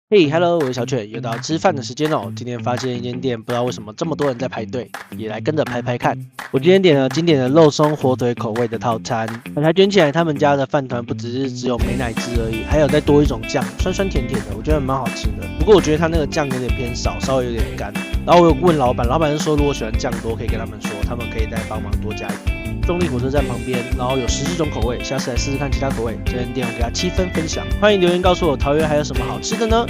嘿，Hello，我是小犬，又到吃饭的时间哦。今天发现一间店，不知道为什么这么多人在排队，也来跟着排排看。我今天点了经典的肉松火腿口味的套餐，把它卷起来。他们家的饭团不只有美乃滋而已，还有再多一种酱，酸酸甜甜的，我觉得蛮好吃的。不过我觉得它那个酱有点偏少，稍微有点干。然后我有问老板，老板是说如果喜欢酱多，可以跟他们说，他们可以再帮忙多加一点。中立火车站旁边，然后有14种口味，下次来试试看其他口味。这间店我给它7分分享，欢迎留言告诉我桃园还有什么好吃的呢？